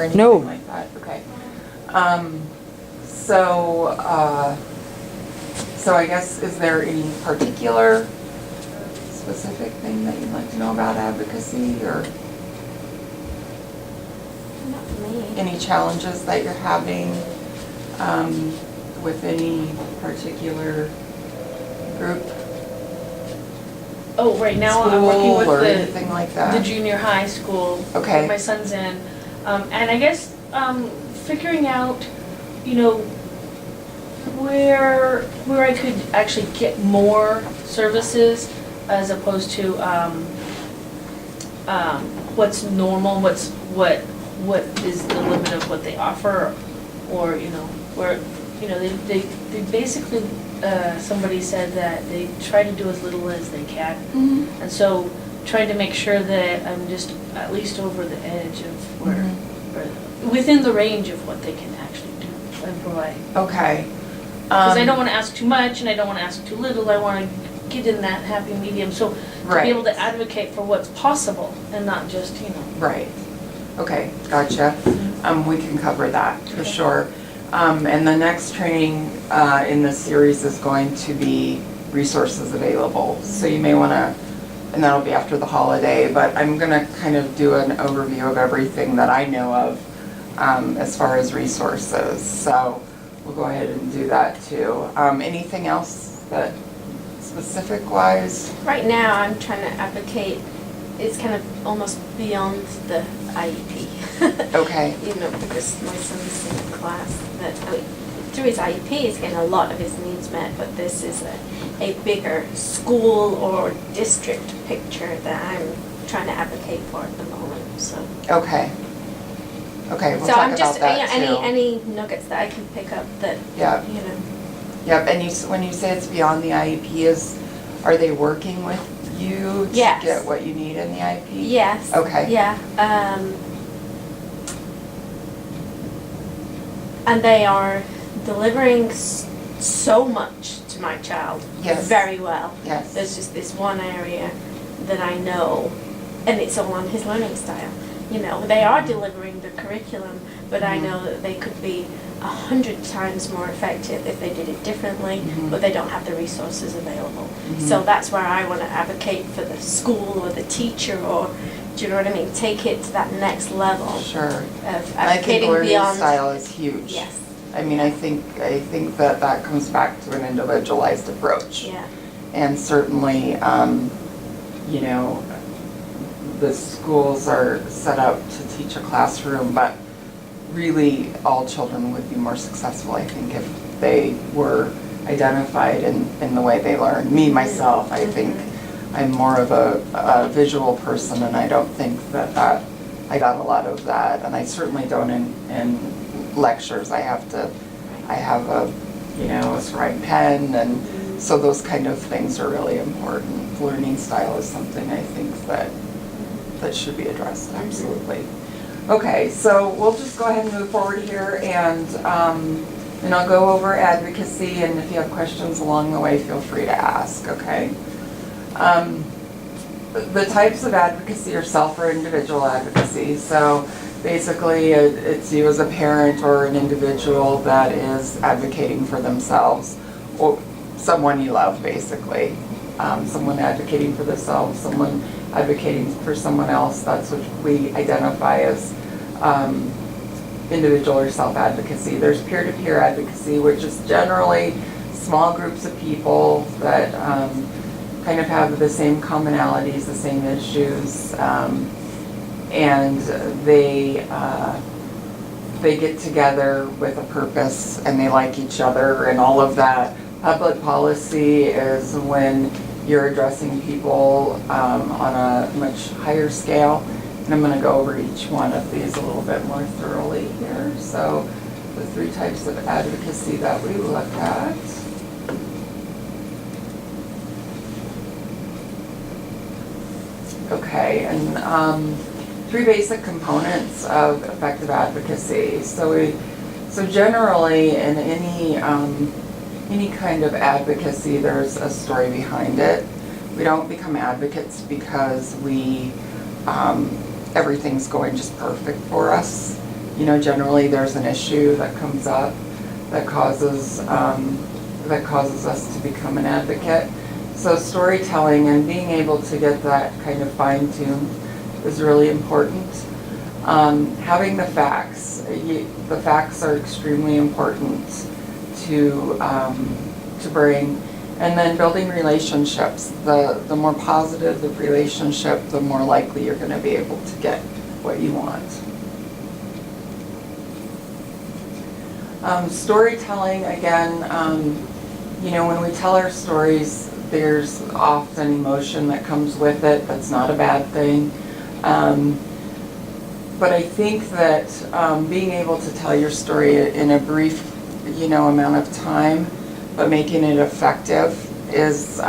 anything No. like that? Okay. So I guess, is there any particular specific thing that you'd like to know about advocacy, or Not for me. any challenges that you're having with any particular group? Oh, right now I'm working School or with anything like that? the junior high school Okay. that my son's in. And I guess figuring out, you know, where I could actually get more services as opposed to what's normal, what is the limit of what they offer, or, you know, where, you know, they basically, somebody said that they try to do as little as they can. Mm-hmm. And so trying to make sure that I'm just at least over the edge of where, within the range of what they can actually do and provide. Okay. Because I don't want to ask too much and I don't want to ask too little. I want to get in that happy medium. So to be able to advocate for what's possible and not just, you know. Right. Okay, gotcha. We can cover that for Okay. sure. And the next training in this series is going to be resources available. So you may want to, and that'll be after the holiday, but I'm going to kind of do an overview of everything that I know of as far as resources. So we'll go ahead and do that too. Anything else that specific wise? Right now, I'm trying to advocate, it's kind of almost beyond the IEP. Okay. You know, because my son's in a class that, I mean, through his IEP, he's getting a lot of his needs met, but this is a bigger school or district picture that I'm trying to advocate for at the moment, so. Okay. Okay, we'll So talk I'm just, about that too. any nuggets that I can pick up that, Yeah. you know. Yep, and when you say it's beyond the IEP, are they working with you to Yes. get what you need in the IEP? Yes. Okay. Yeah. And they are delivering so much to my child. Yes. Very well. Yes. There's just this one area that I know, and it's all on his learning style. You know, they are delivering the curriculum, but I know that they could be 100 times more effective if they did it differently, but they don't have the resources available. So that's where I want to advocate for the school or the teacher, or, do you know what I mean? Take it to that next level Sure. of And I think advocating learning beyond. style is huge. Yes. I mean, I think that comes back to an individualized approach. Yeah. And certainly, you know, the schools are set up to teach a classroom, but really all children would be more successful, I think, if they were identified in the way they learn. Me, myself, I think I'm more of a visual person, and I don't think that I got a lot of that, and I certainly don't in lectures. I have a scribe pen, and so those kind of things are really important. Learning style is something I think that should be addressed, absolutely. Okay, so we'll just go ahead and move forward here, and I'll go over advocacy, and if you have questions along the way, feel free to ask, okay? The types of advocacy are self or individual advocacy. So basically, it's you as a parent or an individual that is advocating for themselves, or someone you love, basically. Someone advocating for themselves, someone advocating for someone else. That's what we identify as individual or self-advocacy. There's peer-to-peer advocacy, which is generally small groups of people that kind of have the same commonalities, the same issues, and they get together with a purpose, and they like each other and all of that. Public policy is when you're addressing people on a much higher scale, and I'm going to go over each one of these a little bit more thoroughly here. So the three types of advocacy that we look at. Okay, and three basic components of effective advocacy. So generally in any kind of advocacy, there's a story behind it. We don't become advocates because everything's going just perfect for us. generally there's an issue that comes up that causes us to become an advocate. So storytelling and being able to get that kind of fine-tuned is really important. Having the facts are extremely important to bring. And then building relationships. The more positive the relationship, the more likely you're going to be able to get what you want. Storytelling, again, when we tell our stories, there's often emotion that comes with it. That's not a bad thing. But I think that being able to tell your story in a brief, amount of time, but making it effective is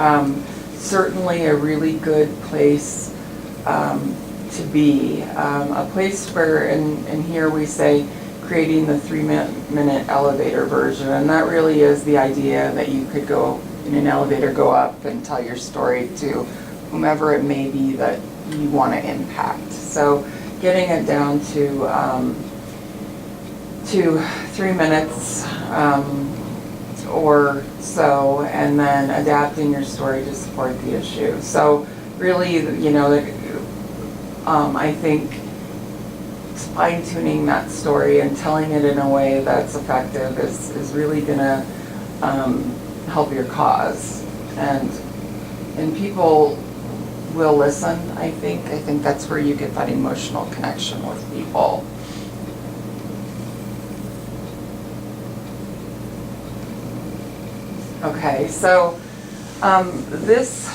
certainly a really good place to be. A place where, and here we say, creating the 3-minute elevator version, and that really is the idea that you could go in an elevator, go up and tell your story to whomever it may be that you want to impact. So getting it down to 3 minutes or so, and then adapting your story to support the issue. So really, I think fine-tuning that story and telling it in a way that's effective is really going to help your cause, and people will listen. I think that's where you get that emotional connection with people. Okay, so this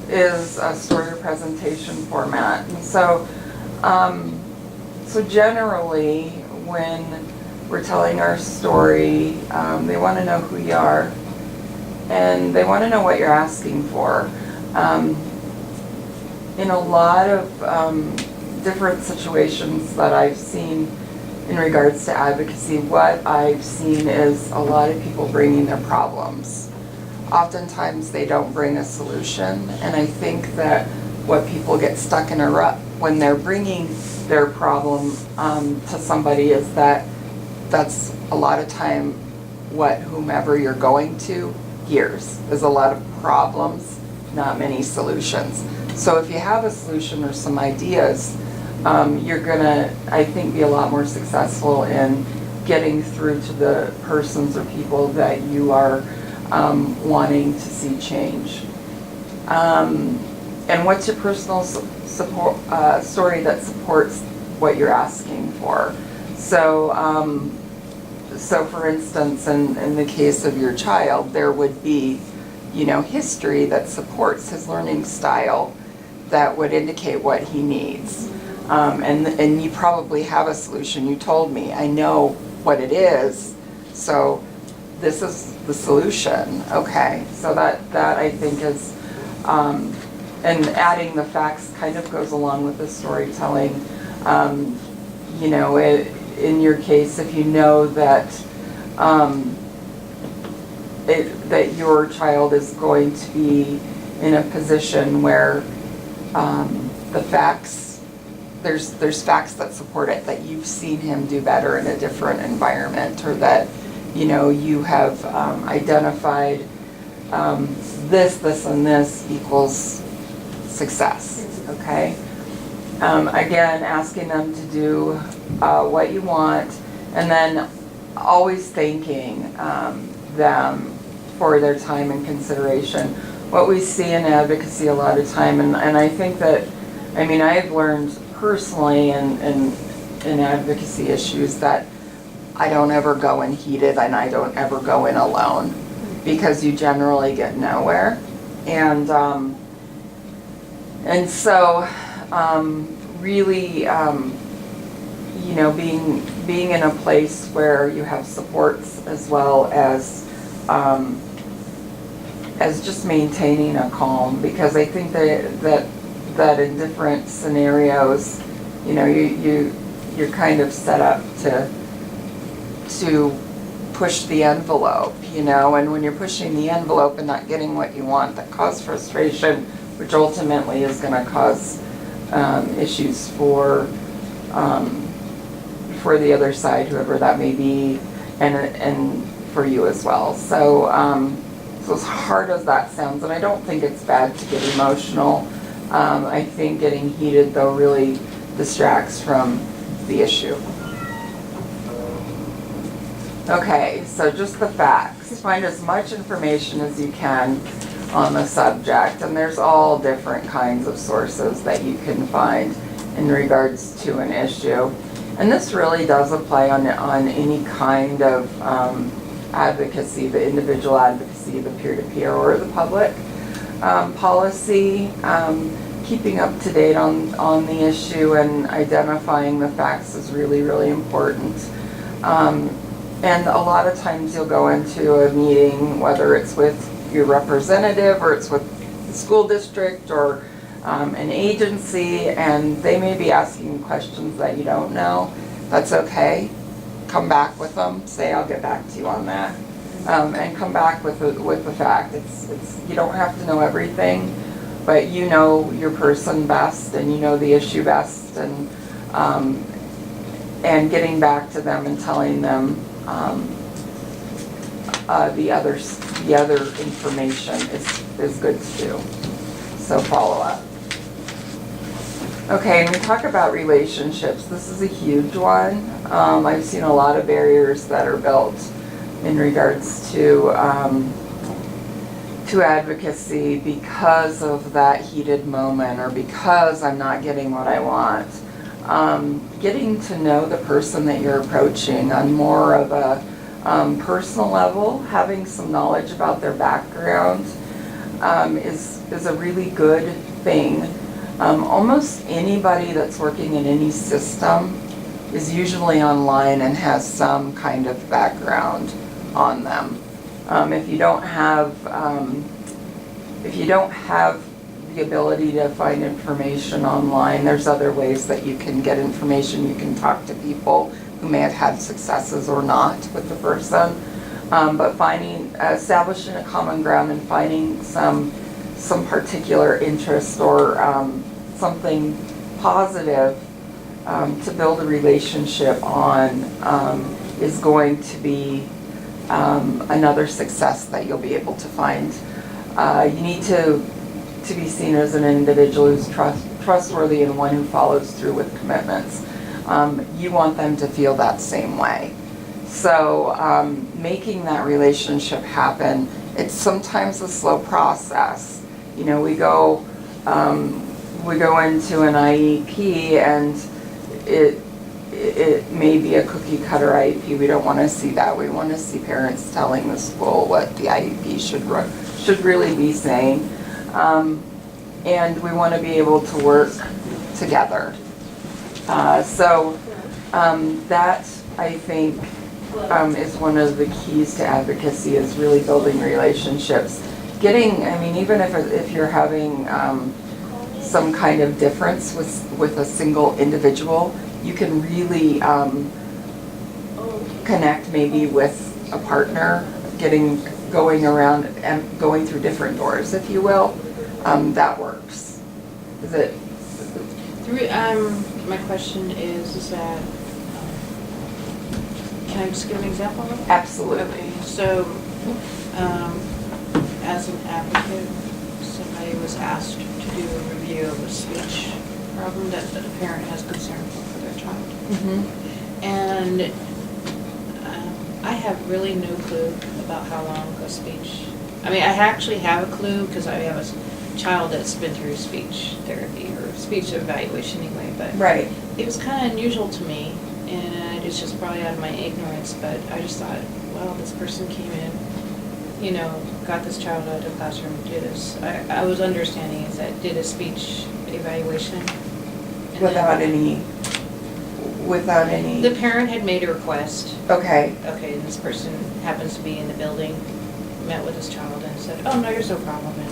is a story presentation format, and so generally when we're telling our story, they want to know who you are, and they want to know what you're asking for. In a lot of different situations that I've seen in regards to advocacy, what I've seen is a lot of people bringing their problems. Oftentimes they don't bring a solution, and I think that what people get stuck in a rut when they're bringing their problem to somebody is that's a lot of time what whomever you're going to hears is a lot of problems, not many solutions. So if you have a solution or some ideas, you're gonna, I think, be a lot more successful in getting through to the persons or people that you are wanting to see change. And what's your personal support story that supports what you're asking for? So, for instance, in the case of your child, there would be, history that supports his learning style that would indicate what he needs. And you probably have a solution. You told me, I know what it is, so this is the solution. Okay, so that I think is, and adding the facts kind of goes along with the storytelling. In your case, if you know that that your child is going to be in a position where the facts, there's facts that support it, that you've seen him do better in a different environment, or that you have identified this and this equals success. Okay. Again, asking them to do what you want, and then always thanking them for their time and consideration. What we see in advocacy a lot of time, and I think that, I've learned personally in advocacy issues that I don't ever go in heated, and I don't ever go in alone, because you generally get nowhere. And so really, being in a place where you have supports as well as just maintaining a calm, because I think that in different scenarios, you're kind of set up to push the envelope, and when you're pushing the envelope and not getting what you want, that causes frustration, which ultimately is going to cause issues for for the other side, whoever that may be, and for you as well. So, so as hard as that sounds, and I don't think it's bad to get emotional, I think getting heated though really distracts from the issue. Okay, so just the facts. Find as much information as you can on the subject, and there's all different kinds of sources that you can find in regards to an issue. And this really does apply on any kind of advocacy, the individual advocacy, the peer-to-peer, or the public policy. Keeping up to date on the issue and identifying the facts is really, really important. And a lot of times you'll go into a meeting, whether it's with your representative or it's with the school district or an agency, and they may be asking questions that you don't know. That's okay. Come back with them. Say, I'll get back to you on that. And come back with the fact. You don't have to know everything, but you know your person best and you know the issue best, and getting back to them and telling them the other information is good to do. So follow up. Okay, and we talk about relationships. This is a huge one. I've seen a lot of barriers that are built in regards to advocacy because of that heated moment, or because I'm not getting what I want. Getting to know the person that you're approaching on more of a personal level, having some knowledge about their background is a really good thing. Almost anybody that's working in any system is usually online and has some kind of background on them. If you don't have the ability to find information online, there's other ways that you can get information. You can talk to people who may have had successes or not with the person, but establishing a common ground and finding some particular interest or something positive to build a relationship on is going to be another success that you'll be able to find. You need to be seen as an individual who's trustworthy and one who follows through with commitments. You want them to feel that same way. So making that relationship happen, it's sometimes a slow process. You know, we go into an IEP and it may be a cookie cutter IEP. We don't want to see that. We want to see parents telling the school what the IEP should really be saying. And we want to be able to work together. So that, I think, is one of the keys to advocacy, is really building relationships. Even if you're having some kind of difference with a single individual, you can really connect maybe with a partner, going around and going through different doors, if you will. That works. Is it? My question is that, can I just give an example of it? Absolutely. Okay, so, as an advocate, somebody was asked to do a review of a speech problem that a parent has concern for their child. Mm-hmm. And I have really no clue about how long a speech, I actually have a clue because I have a child that's been through speech therapy or speech evaluation anyway, but Right. it was kind of unusual to me, and it's just probably out of my ignorance, but I just thought, well, this person came in, got this child out of the classroom, did this. I was understanding is that did a speech evaluation. Without any. The parent had made a request. Okay. Okay, and this person happens to be in the building, met with this child and said, oh, no, there's no problem, and